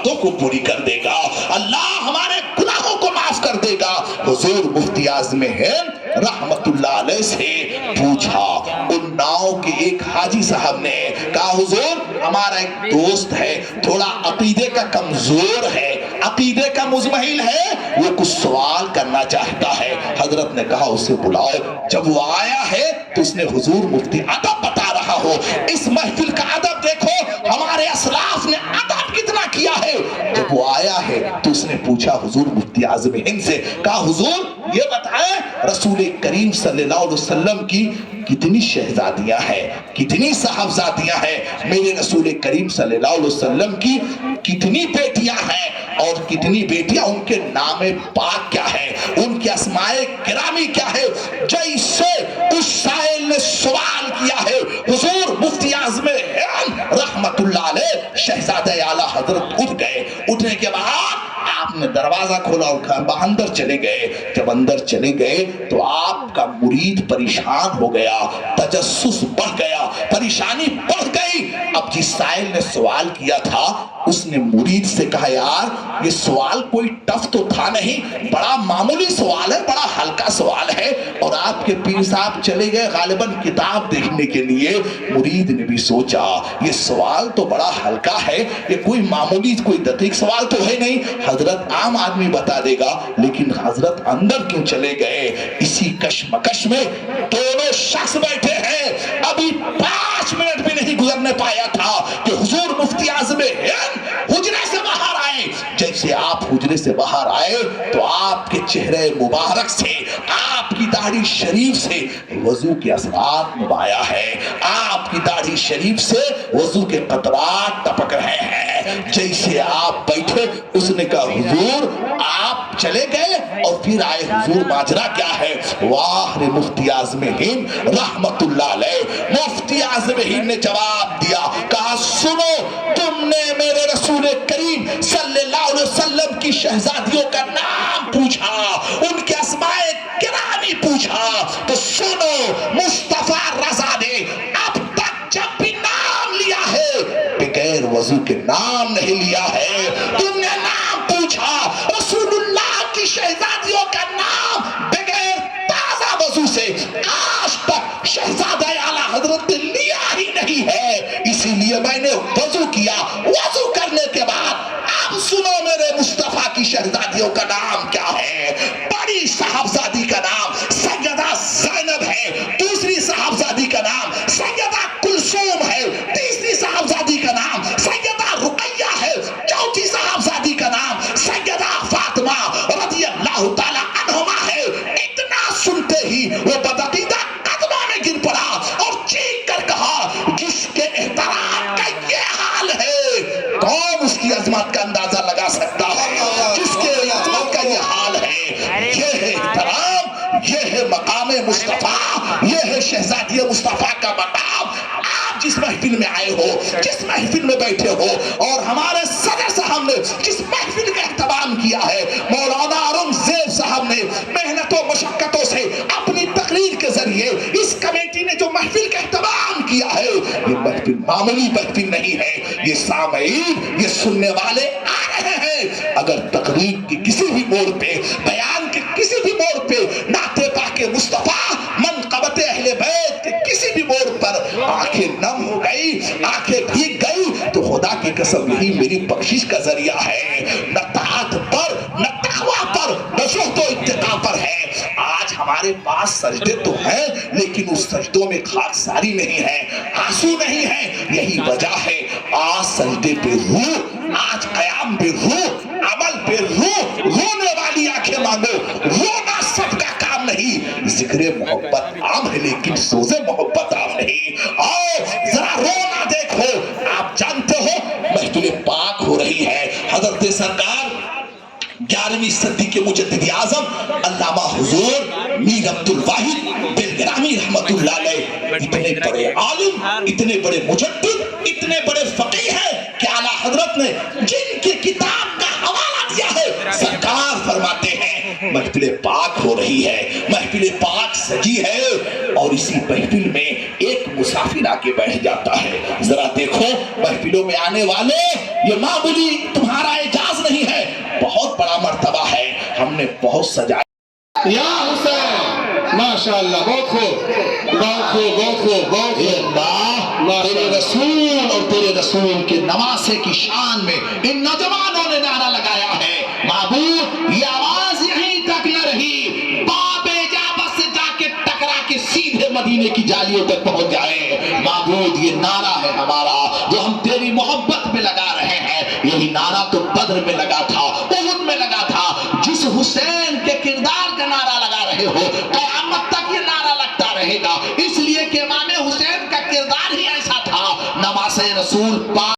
مرادوں کو پوری کر دے گا، اللہ ہمارے گناہوں کو معاف کر دے گا۔ حضور مفتی اعظم ہند رحمت اللہ علیہ سے پوچھا، اناؤ کے ایک حاجی صاحب نے کہا حضور ہمارا ایک دوست ہے تھوڑا عقیدے کا کمزور ہے، عقیدے کا مزمحل ہے، وہ کچھ سوال کرنا چاہتا ہے۔ حضرت نے کہا اسے بلاؤ۔ جب وہ آیا ہے تو اس نے حضور مفتی ادب بتا رہا ہو، اس محفل کا ادب دیکھو، ہمارے اسلاف نے ادب کتنا کیا ہے۔ جب وہ آیا ہے تو اس نے پوچھا حضور مفتی اعظم ہند سے، کہا حضور یہ بتائیں رسول کریم صلی اللہ علیہ وسلم کی کتنی شہزادیاں ہیں، کتنی صاحبزادیاں ہیں، میرے رسول کریم صلی اللہ علیہ وسلم کی کتنی بیٹیاں ہیں اور کتنی بیٹیاں، ان کے نام پاک کیا ہے، ان کے اسماء گرامی کیا ہے۔ جیسے اس سائل نے سوال کیا ہے، حضور مفتی اعظم ہند رحمت اللہ علیہ شہزادہ اعلیٰ حضرت اٹھ گئے۔ اٹھنے کے بعد آپ نے دروازہ کھولا اور اندر چلے گئے۔ جب اندر چلے گئے تو آپ کا مرید پریشان ہو گیا، تجسس بڑھ گیا، پریشانی بڑھ گئی۔ اب جس سائل نے سوال کیا تھا اس نے مرید سے کہا یار یہ سوال کوئی ٹف تو تھا نہیں، بڑا معمولی سوال ہے، بڑا ہلکا سوال ہے، اور آپ کے پیر صاحب چلے گئے غالباً کتاب دیکھنے کے لیے۔ مرید نے بھی سوچا یہ سوال تو بڑا ہلکا ہے، یہ کوئی معمولی کوئی دقیق سوال تو ہے نہیں، حضرت عام آدمی بتا دے گا، لیکن حضرت اندر کیوں چلے گئے؟ اسی کشمکش میں دونوں شخص بیٹھے ہیں، ابھی 5 منٹ بھی نہیں گزرنے پایا تھا کہ حضور مفتی اعظم ہند حجرے سے باہر آئے۔ جیسے آپ حجرے سے باہر آئے تو آپ کے چہرے مبارک سے، آپ کی داڑھی شریف سے وضو کے اثرات نمایاں ہے، آپ کی داڑھی شریف سے وضو کے قطرات ٹپک رہے ہیں۔ جیسے آپ بیٹھے اس نے کہا حضور آپ چلے گئے اور پھر آئے، حضور ماجرا کیا ہے؟ واہ رے مفتی اعظم ہند رحمت اللہ علیہ۔ مفتی اعظم ہند نے جواب دیا، کہا سنو تم نے میرے رسول کریم صلی اللہ علیہ وسلم کی شہزادیوں کا نام پوچھا، ان کے اسماء گرامی پوچھا، تو سنو مصطفیٰ رضا نے اب تک جب بھی نام لیا ہے بغیر وضو کے نام نہیں لیا ہے۔ تم نے نام پوچھا رسول اللہ کی شہزادیوں کا نام بغیر تازہ وضو سے آج تک شہزادہ اعلیٰ حضرت نے لیا ہی نہیں ہے، اسی لیے میں نے وضو کیا۔ وضو کرنے کے بعد اب سنو میرے مصطفیٰ کی شہزادیوں کا نام کیا ہے۔ بڑی صاحبزادی کا نام سیدہ زینب ہے، دوسری صاحبزادی کا نام سیدہ کلثوم ہے، تیسری صاحبزادی کا نام سیدہ رقیہ ہے، چوتھی صاحبزادی کا نام سیدہ فاطمہ رضی اللہ تعالی عنہما ہے۔ اتنا سنتے ہی وہ بدعقیدہ قدموں میں گر پڑا اور چیخ کر کہا جس کے احترام کا یہ حال ہے کون اس کی عظمت کا اندازہ لگا سکتا ہے؟ جس کے عظمت کا یہ حال ہے، یہ ہے احترام، یہ ہے مقام مصطفیٰ، یہ ہے شہزادی مصطفیٰ کا مقام۔ آپ جس محفل میں آئے ہو، جس محفل میں بیٹھے ہو، اور ہمارے صدر صاحب نے جس محفل کا اہتمام کیا ہے، مولانا اورنگزیب صاحب نے محنت و مشقتوں سے اپنی تقریر کے ذریعے اس کمیٹی نے جو محفل کا اہتمام کیا ہے، یہ محفل معمولی محفل نہیں ہے، یہ سامعین، یہ سننے والے آ رہے ہیں۔ اگر تقریر کی کسی بھی موڑ پہ، بیان کے کسی بھی موڑ پہ نعت پاک مصطفیٰ، منقبت اہل بیت کے کسی بھی موڑ پر آنکھیں نم ہو گئی، آنکھیں بھیگ گئی، تو خدا کی قسم یہی میری بخشش کا ذریعہ ہے، نہ طاعت پر، نہ تقویٰ پر، نہ زہد و اتقاء پر ہے۔ آج ہمارے پاس سجدے تو ہیں لیکن اس سجدوں میں خاکساری نہیں ہے، آنسو نہیں ہے۔ یہی وجہ ہے آج سجدے پہ روح، آج قیام پہ روح، عمل پہ روح، رونے والی آنکھیں مانگو۔ رونا سب کا کام نہیں، ذکر محبت عام ہے لیکن سوز محبت عام نہیں۔ آؤ ذرا رونا دیکھو۔ آپ جانتے ہو محفل پاک ہو رہی ہے، حضرت سرکار 11ویں صدی کے مجدد اعظم علامہ حضور میر عبد الواحد بلگرامی رحمت اللہ علیہ اتنے بڑے عالم، اتنے بڑے مجدد، اتنے بڑے فقیہ ہیں کہ اعلیٰ حضرت نے جن کی کتاب کا حوالہ دیا ہے، سرکار فرماتے ہیں محفل پاک ہو رہی ہے، محفل پاک سجی ہے، اور اسی محفل میں ایک مسافر آ کے بیٹھ جاتا ہے۔ ذرا دیکھو محفلوں میں آنے والے یہ معمولی تمہارا اعجاز نہیں ہے، بہت بڑا مرتبہ ہے، ہم نے بہت سجایا۔ یا حسین ماشاءاللہ، بہت خوب بہت خوب بہت خوب بہت اے خوب۔ اللہ، تیرے رسول اور تیرے رسول کے نواسے کی شان میں ان نوجوانوں نے نعرہ لگایا ہے، معبود یہ آواز یہیں تک نہ رہی، باب اجابت سے جا کے ٹکرا کے سیدھے مدینے کی جالیوں تک پہنچ جائے۔ معبود یہ نعرہ ہے ہمارا جو ہم تیری محبت میں لگا رہے ہیں، یہی نعرہ تو بدر میں لگا تھا، احد میں لگا تھا، جس حسین کے کردار کا نعرہ لگا رہے ہو قیامت تک یہ نعرہ لگتا رہے گا، اس لیے کہ امام حسین کا کردار ہی ایسا تھا، نواسے رسول پاک